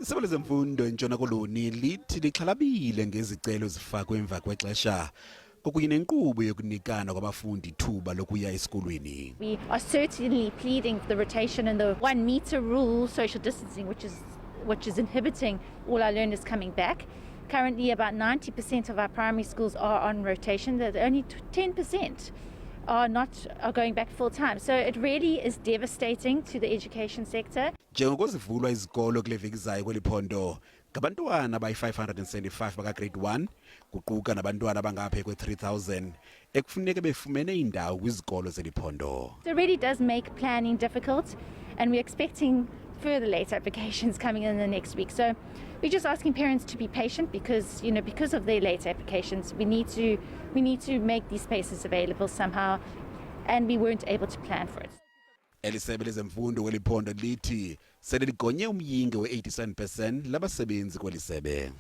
Isebe lezemfundo entshona Koloni lithi lixhalabile ngezicelo zifakwe emva kwexesha kokunye nenkqubo yokunikana kwabafundi ithuba lokuya esikolweni. We are certainly pleading for the rotation and the 1 meter rule, social distancing, which is inhibiting all our learners coming back. Currently, about 90% of our primary schools are on rotation. That only 10% are going back full time. So it really is devastating to the education sector. Njengoko zivulwa izikolo kuleveki izayo kweliphondo, ngabantwana abayi-575 baka-grade 1 kuquka nabantwana abangaphe kwe-3,000 ekufuneka befumene indawo kwizikolo zeliphondo. So it really does make planning difficult, and we're expecting further late applications coming in the next week. So we're just asking parents to be patient because of their late applications, we need to make these spaces available somehow, and we weren't able to plan for it. Elisebe lezemfundo kweliphondo lithi sele ligonye umyinge we-87% labasebenzi kwelisebe.